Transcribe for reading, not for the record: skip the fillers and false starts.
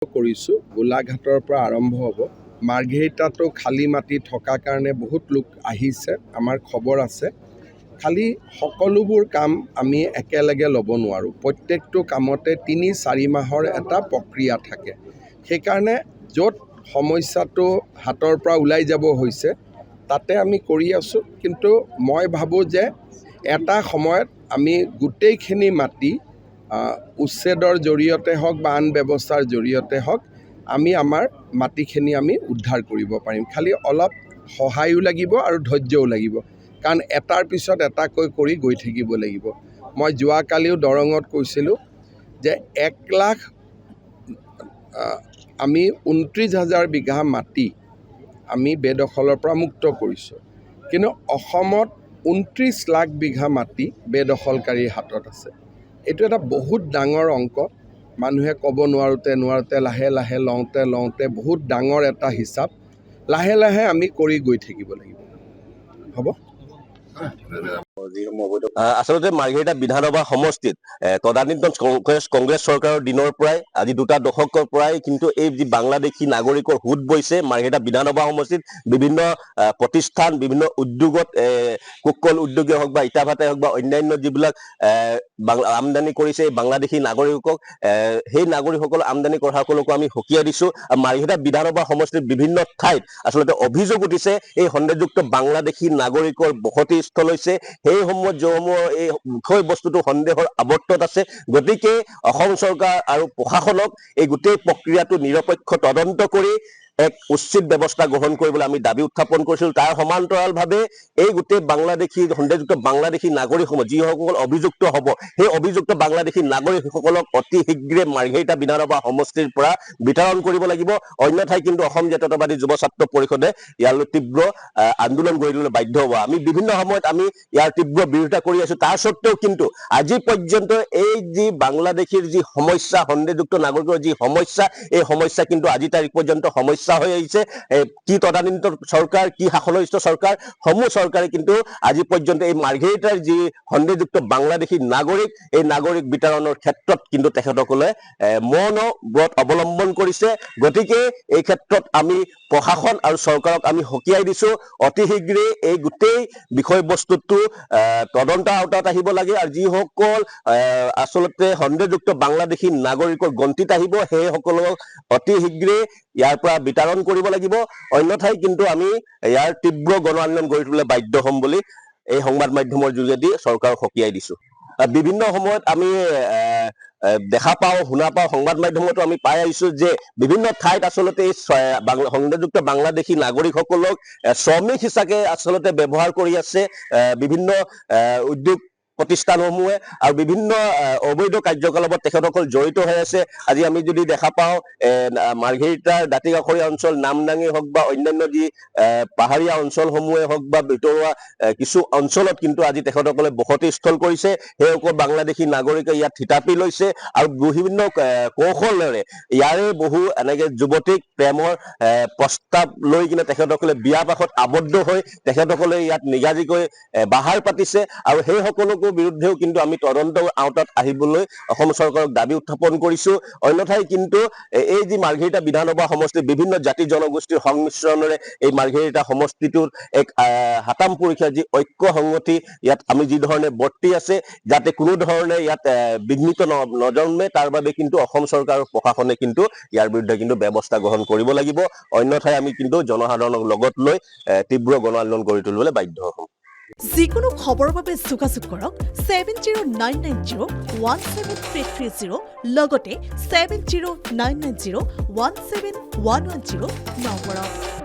কৰিছোঁ গোলাঘাটৰ পৰা আৰম্ভ হ'ব। মাৰ্ঘেৰিটাতো খালী মাটি থকাৰ কাৰণে বহুত লোক আহিছে, আমাৰ খবৰ আছে। খালি সকলোবোৰ কাম আমি একেলগে ল'ব নোৱাৰোঁ। প্ৰত্যেকটো কামতে ৩-৪ মাহৰ এটা প্ৰক্ৰিয়া থাকে। সেইকাৰণে য'ত সমস্যাটো হাতৰ পৰা ওলাই যাব হৈছে তাতে আমি কৰি আছোঁ। কিন্তু মই ভাবোঁ যে এটা সময়ত আমি গোটেইখিনি মাটি উচ্ছেদৰ জৰিয়তে হওক বা আন ব্যৱস্থাৰ জৰিয়তে হওক আমি আমাৰ মাটিখিনি আমি উদ্ধাৰ কৰিব পাৰিম। খালি অলপ সহায়ো লাগিব আৰু ধৈৰ্যও লাগিব, কাৰণ এটাৰ পিছত এটাকৈ কৰি গৈ থাকিব লাগিব। মই যোৱাকালিও দৰঙত কৈছিলোঁ যে 1,00,000 আমি 29,000 বিঘা মাটি আমি বেদখলৰ পৰা মুক্ত কৰিছোঁ। কিন্তু অসমত 29 লাখ বিঘা মাটি বেদখলকাৰীৰ হাতত আছে। এইটো এটা বহুত ডাঙৰ অংক। মানুহে ক'ব নোৱাৰোঁতে লাহে লাহে লওঁতে বহুত ডাঙৰ এটা হিচাপ লাহে লাহে আমি কৰি গৈ থাকিব লাগিব। হ'ব। আচলতে মাৰ্ঘেৰিটা বিধানসভা সমষ্টিত তদানীন্তন কংগ্ৰেছ চৰকাৰৰ দিনৰ পৰাই আজি 2 দশকৰ পৰাই কিন্তু এই যি বাংলাদেশী নাগৰিকৰ হুদ বৈছে মাৰ্ঘেৰিটা বিধানসভা সমষ্টিত বিভিন্ন প্ৰতিষ্ঠান বিভিন্ন উদ্যোগত কোকল উদ্যোগেই হওক বা ইটা ভাটাই হওক বা অন্যান্য যিবিলাক আমদানি কৰিছে এই বাংলাদেশী নাগৰিকক সেই নাগৰিকসকল আমদানি কৰাসকলকো আমি সকীয়াই দিছোঁ। মাৰ্ঘেৰিটা বিধানসভা সমষ্টিৰ বিভিন্ন ঠাইত আচলতে অভিযোগ উঠিছে এই সন্দেহযুক্ত বাংলাদেশী নাগৰিকৰ বসতি স্থল হৈছে। সেই সময়ত যসমূহ এই বিষয় বস্তুটো সন্দেহৰ আৱৰ্তত আছে। গতিকে অসম চৰকাৰ আৰু প্ৰশাসনক এই গোটেই প্ৰক্ৰিয়াটো নিৰপেক্ষ তদন্ত কৰি এক উচিত ব্যৱস্থা গ্ৰহণ কৰিবলৈ আমি দাবী উত্থাপন কৰিছিলোঁ। তাৰ সমান্তৰালভাৱে এই গোটেই বাংলাদেশী সন্দেহযুক্ত বাংলাদেশী নাগৰিকসমূহ যিসকল অভিযুক্ত হ'ব সেই অভিযুক্ত বাংলাদেশী নাগৰিকসকলক অতি শীঘ্ৰে মাৰ্ঘেৰিটা বিধানসভা সমষ্টিৰ পৰা বিতৰণ কৰিব লাগিব। অন্যথাই কিন্তু অসম জাতীয়তাবাদী যুৱ ছাত্ৰ পৰিষদে ইয়ালৈ তীব্ৰ আন্দোলন গঢ়ি তুলিবলৈ বাধ্য হ'ব। আমি বিভিন্ন সময়ত আমি ইয়াৰ তীব্ৰ বিৰোধিতা কৰি আছোঁ। তাৰ স্বত্বেও কিন্তু আজি পৰ্যন্ত এই যি বাংলাদেশীৰ যি সমস্যা সন্দেহযুক্ত নাগৰিকৰ যি সমস্যা এই সমস্যা কিন্তু আজি তাৰিখ পৰ্যন্ত সমস্যা হৈ আহিছে। কি তদানীন্তন চৰকাৰ কি শাসনস্থ চৰকাৰ সমূহ চৰকাৰে কিন্তু আজি পৰ্যন্ত এই মাৰ্ঘেৰিটাৰ যি সন্দেহযুক্ত বাংলাদেশী নাগৰিক এই নাগৰিক বিতৰণৰ ক্ষেত্ৰত কিন্তু তেখেতসকলে মৌন ব্ৰত অৱলম্বন কৰিছে। গতিকে এই ক্ষেত্ৰত আমি প্ৰশাসন আৰু চৰকাৰক আমি সকীয়াই দিছোঁ অতি শীঘ্ৰে এই গোটেই বিষয়বস্তুটো তদন্তৰ আওতাত আহিব লাগে আৰু যিসকল আচলতে সন্দেহযুক্ত বাংলাদেশী নাগৰিকৰ গন্তিত আহিব সেইসকলক অতি শীঘ্ৰে ইয়াৰ পৰা বিতৰণ কৰিব লাগিব। অন্যথাই কিন্তু আমি ইয়াৰ তীব্ৰ গণ আন্দোলন গঢ়ি তুলিবলৈ বাধ্য হ'ম বুলি এই সংবাদ মাধ্যমৰ যোগেদি চৰকাৰক সকীয়াই দিছোঁ। বিভিন্ন সময়ত আমি দেখা পাওঁ শুনা পাওঁ সংবাদ মাধ্যমতো আমি পাই আহিছোঁ যে বিভিন্ন ঠাইত আচলতে এই সন্দেহযুক্ত বাংলাদেশী নাগৰিকসকলক শ্ৰমিক হিচাপে আচলতে ব্যৱহাৰ কৰি আছে বিভিন্ন উদ্যোগ প্ৰতিষ্ঠানসমূহে আৰু বিভিন্ন অবৈধ কাৰ্যকলাপত তেখেতসকল জড়িত হৈ আছে। আজি আমি যদি দেখা পাওঁ মাৰ্ঘেৰিটাৰ দাঁতিকাষৰীয়া অঞ্চল নামদাঙে হওক বা অন্যান্য যি পাহাৰীয়া অঞ্চলসমূহে হওক বা ভিতৰুৱা কিছু অঞ্চলত কিন্তু আজি তেখেতসকলে বসতি স্থল কৰিছে। সেইসকল বাংলাদেশী নাগৰিকে ইয়াত থিতাপি লৈছে আৰু বিভিন্ন কৌশলেৰে ইয়াৰে বহু এনেকে যুৱতীক প্ৰেমৰ প্ৰস্তাৱ লৈ কিনে তেখেতসকলে বিয়া পাশত আবদ্ধ হৈ তেখেতসকলে ইয়াত নিগাজিকৈ বাহাৰ পাতিছে আৰু সেই সকলকো বিৰুদ্ধেও কিন্তু আমি তদন্তৰ আওতাত আহিবলৈ অসম চৰকাৰক দাবী উত্থাপন কৰিছোঁ। অন্যথাই কিন্তু এই যি মাৰ্ঘেৰিটা বিধানসভা সমষ্টিৰ বিভিন্ন জাতি জনগোষ্ঠীৰ সংমিশ্ৰণেৰে এই মাৰ্ঘেৰিটা সমষ্টিটোৰ এক হাতাম পৰীক্ষা যি ঐক্য সংগঠি ইয়াত আমি যি ধৰণে বৰ্তি আছে যাতে কোনো ধৰণে ইয়াত বিঘ্নিত নজন্মে তাৰ বাবে কিন্তু অসম চৰকাৰ আৰু প্ৰশাসনে কিন্তু ইয়াৰ বিৰুদ্ধে কিন্তু ব্যৱস্থা গ্ৰহণ কৰিব লাগিব। অন্যথাই আমি কিন্তু জনসাধাৰণক লগত লৈ তীব্ৰ গণ আন্দোলন গঢ়ি তুলিবলৈ বাধ্য হ'ম। যিকোনো খবৰৰ বাবে যোগাযোগ কৰক 7099017330 লগতে 7099017110 নম্বৰত।